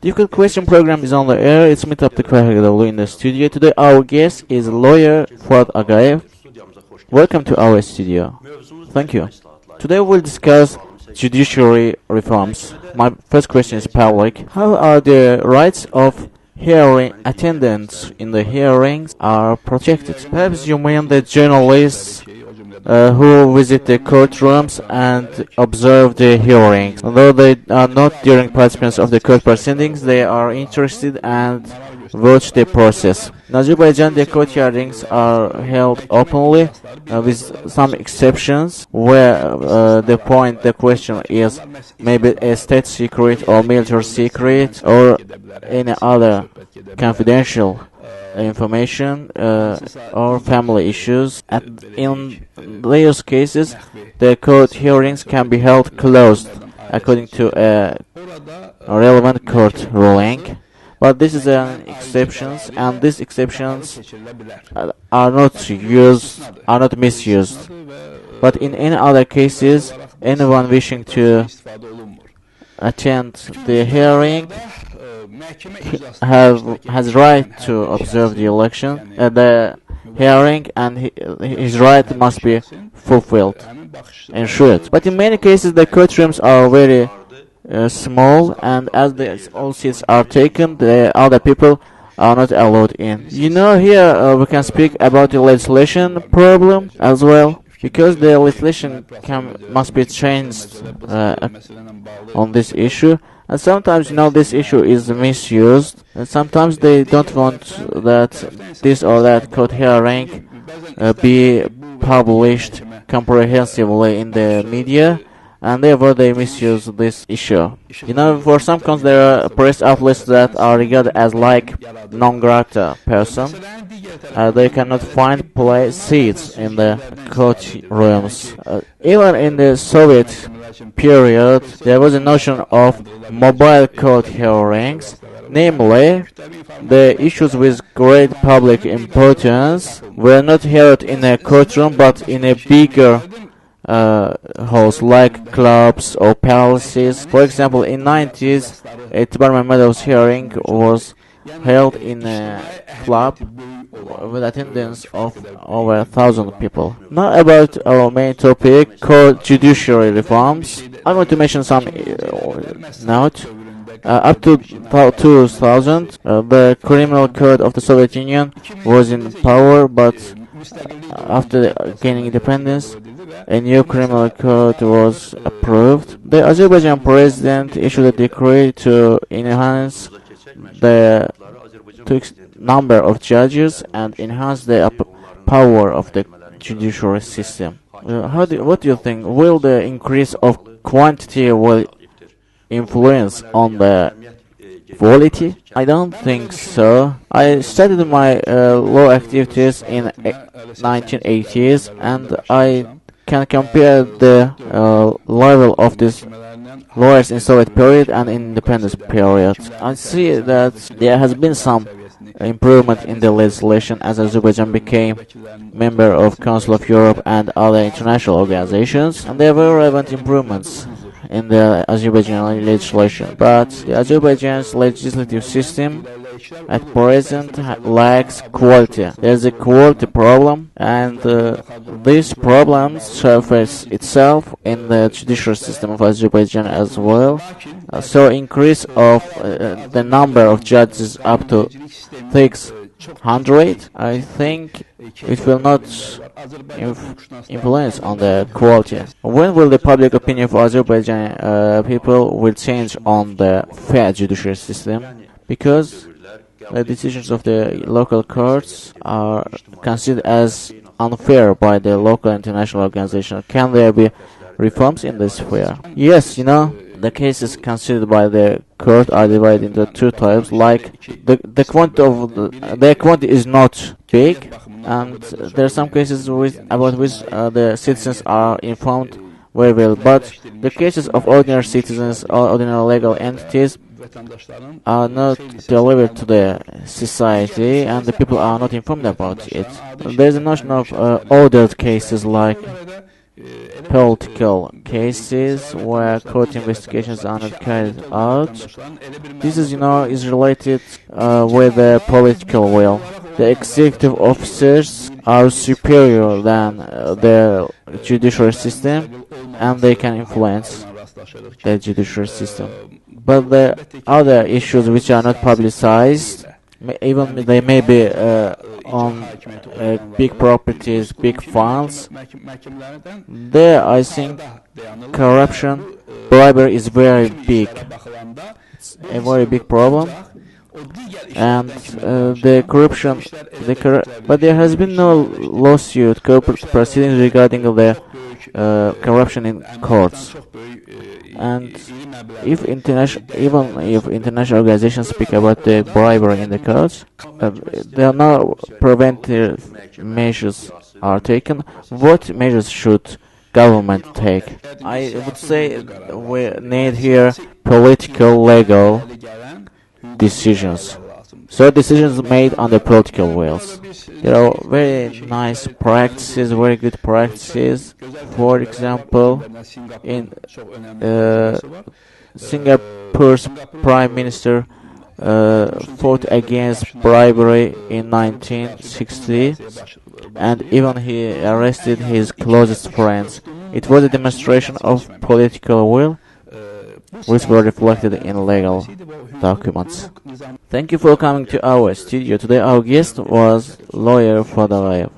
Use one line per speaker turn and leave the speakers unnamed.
Difficult Question program is on the air. It's Meet Up the Kahramanlı in the studio. Today our guest is lawyer Fuad Agayev. Welcome to our studio. Thank you. Today we'll discuss judiciary reforms. My first question is public. How are the rights of hearing attendants in the hearings are protected? Perhaps you mean the journalists who visit the courtrooms and observe the hearings. Although they are not during participants of the court proceedings, they are interested and watch the process. In Azerbaijan, the court hearings are held openly, with some exceptions where the question is maybe a state secret or military secret or any other confidential information or family issues. And in those cases, the court hearings can be held closed according to a relevant court ruling. But this is an exception, and these exceptions are not misused. But in any other cases, anyone wishing to attend the hearing has right to observe the election, the hearing, and his right must be fulfilled, ensured. But in many cases, the courtrooms are very small, and as all seats are taken, the other people are not allowed in. Here we can speak about the legislation problem as well, because the legislation must be changed on this issue. And sometimes, this issue is misused, and sometimes they don't want that this or that court hearing be published comprehensively in the media, and therefore they misuse this issue. For some counts, there are press outlets that are regarded as like non grata person. They cannot find seats in the courtrooms. Even in the Soviet period, there was a notion of mobile court hearings, namely, the issues with great public importance were not heard in a courtroom but in a bigger halls like clubs or palaces. For example, in 90s, a Tibarman Meadows hearing was held in a club with attendance of over 1,000 people. Now about our main topic, court judiciary reforms. I want to mention some note. Up to 2000, the criminal code of the Soviet Union was in power, but after gaining independence, a new criminal code was approved. The Azerbaijan president issued a decree to enhance the number of judges and enhance the power of the judiciary system. What do you think? Will the increase of quantity will influence on the quality? I don't think so. I started my law activities in 1980s, and I can compare the level of these lawyers in Soviet period and in independence period. I see that there has been some improvement in the legislation as Azerbaijan became member of Council of Europe and other international organizations, and there were relevant improvements in the Azerbaijani legislation. But the Azerbaijan's legislative system at present lacks quality. There's a quality problem, and this problem surfaces itself in the judicial system of Azerbaijan as well. So increase of the number of judges up to 600, I think it will not influence on the quality. When will the public opinion for Azerbaijan people will change on the fair judicial system? Because the decisions of the local courts are considered as unfair by the local international organization. Can there be reforms in this sphere? Yes, the cases considered by the court are divided into two types. Like the quantity is not big, and there are some cases about which the citizens are informed very well. But the cases of ordinary citizens or ordinary legal entities are not delivered to the society, and the people are not informed about it. There is a notion of ordered cases like political cases where court investigations are not carried out. This is, is related with the political will. The executive officers are superior than the judiciary system, and they can influence the judiciary system. But the other issues which are not publicized, even they may be on big properties, big funds, there I think corruption, bribery is very big. It's a very big problem. And the corruption, but there has been no lawsuit, proceedings regarding the corruption in courts. And even if international organizations speak about the bribery in the courts, there are no preventive measures are taken. What measures should government take? I would say we need here political, legal decisions. So decisions made on the political wheels. There are very nice practices, very good practices. For example, in Singapore's Prime Minister fought against bribery in 1960, and even he arrested his closest friends. It was a demonstration of political will, which were reflected in legal documents. Thank you for coming to our studio. Today our guest was lawyer Fuad Agayev.